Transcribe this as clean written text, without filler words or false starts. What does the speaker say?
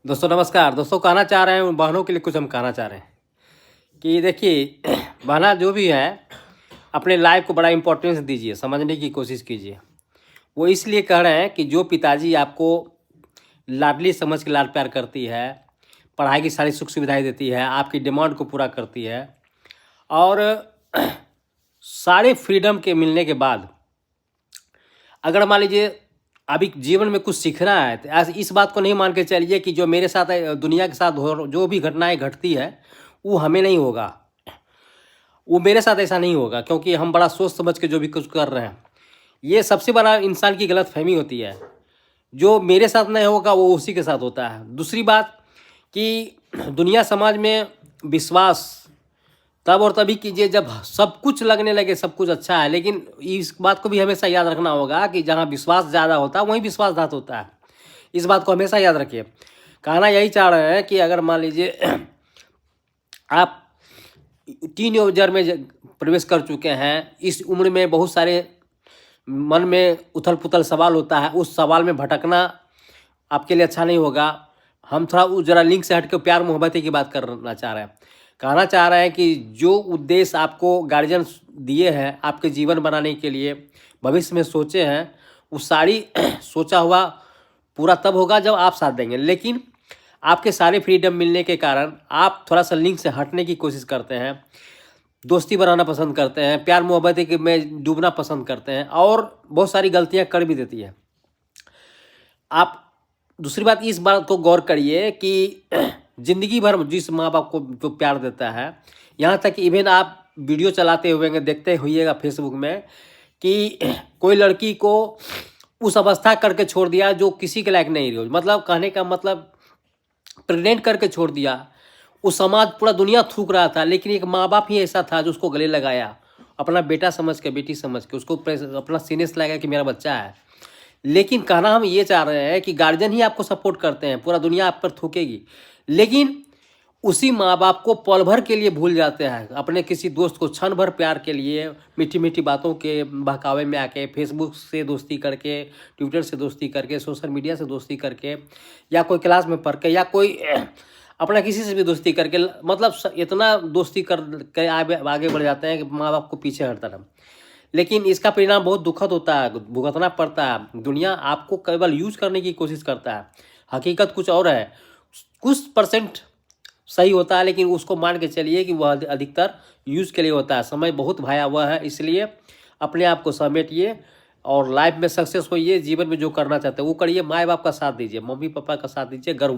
दोस्तों नमस्कार। दोस्तों कहना चाह रहे हैं उन बहनों के लिए कुछ हम कहना चाह रहे हैं कि देखिए बहना जो भी है अपने लाइफ को बड़ा इम्पोर्टेंस दीजिए, समझने की कोशिश कीजिए। वो इसलिए कह रहे हैं कि जो पिताजी आपको लाडली समझ के लाड प्यार करती है, पढ़ाई की सारी सुख सुविधाएं देती है, आपकी डिमांड को पूरा करती है और सारे फ्रीडम के मिलने के बाद अगर मान लीजिए अभी जीवन में कुछ सीखना है तो इस बात को नहीं मान के चलिए कि जो मेरे साथ दुनिया के साथ हो जो भी घटनाएं घटती है वो हमें नहीं होगा, वो मेरे साथ ऐसा नहीं होगा, क्योंकि हम बड़ा सोच समझ के जो भी कुछ कर रहे हैं। ये सबसे बड़ा इंसान की गलतफहमी होती है। जो मेरे साथ नहीं होगा वो उसी के साथ होता है। दूसरी बात कि दुनिया समाज में विश्वास तब और तभी कीजिए जब सब कुछ लगने लगे सब कुछ अच्छा है, लेकिन इस बात को भी हमेशा याद रखना होगा कि जहाँ विश्वास ज़्यादा होता है वहीं विश्वासघात होता है। इस बात को हमेशा याद रखिए। कहना यही चाह रहे हैं कि अगर मान लीजिए आप टीनेजर में प्रवेश कर चुके हैं, इस उम्र में बहुत सारे मन में उथल पुथल सवाल होता है, उस सवाल में भटकना आपके लिए अच्छा नहीं होगा। हम थोड़ा ज़रा लिंक से हट के प्यार मोहब्बत की बात करना चाह रहे हैं। कहना चाह रहे हैं कि जो उद्देश्य आपको गार्जियन दिए हैं आपके जीवन बनाने के लिए, भविष्य में सोचे हैं, वो सारी सोचा हुआ पूरा तब होगा जब आप साथ देंगे। लेकिन आपके सारे फ्रीडम मिलने के कारण आप थोड़ा सा लिंक से हटने की कोशिश करते हैं, दोस्ती बनाना पसंद करते हैं, प्यार मोहब्बत में डूबना पसंद करते हैं और बहुत सारी गलतियां कर भी देती है आप। दूसरी बात इस बात को गौर करिए कि ज़िंदगी भर जिस माँ बाप को जो प्यार देता है, यहाँ तक कि इवन आप वीडियो चलाते हुए देखते हुइएगा फेसबुक में कि कोई लड़की को उस अवस्था करके छोड़ दिया जो किसी के लायक नहीं रही, मतलब कहने का मतलब प्रेग्नेंट करके छोड़ दिया। उस समाज पूरा दुनिया थूक रहा था, लेकिन एक माँ बाप ही ऐसा था जो उसको गले लगाया, अपना बेटा समझ के, बेटी समझ के उसको अपना सीने से लगाया कि मेरा बच्चा है। लेकिन कहना हम ये चाह रहे हैं कि गार्जियन ही आपको सपोर्ट करते हैं, पूरा दुनिया आप पर थूकेगी, लेकिन उसी माँ बाप को पल भर के लिए भूल जाते हैं। अपने किसी दोस्त को क्षण भर प्यार के लिए मीठी मीठी बातों के बहकावे में आके, फेसबुक से दोस्ती करके, ट्विटर से दोस्ती करके, सोशल मीडिया से दोस्ती करके, या कोई क्लास में पढ़ के, या कोई अपना किसी से भी दोस्ती करके, मतलब इतना दोस्ती कर आगे बढ़ जाते हैं कि माँ बाप को पीछे हर तरफ। लेकिन इसका परिणाम बहुत दुखद होता है, भुगतना पड़ता है। दुनिया आपको केवल यूज करने की कोशिश करता है, हकीकत कुछ और है। कुछ परसेंट सही होता है, लेकिन उसको मान के चलिए कि वह अधिकतर यूज के लिए होता है। समय बहुत भयावह है, इसलिए अपने आप को समेटिए और लाइफ में सक्सेस होइए। जीवन में जो करना चाहते हैं वो करिए, माँ बाप का साथ दीजिए, मम्मी पापा का साथ दीजिए, गर्व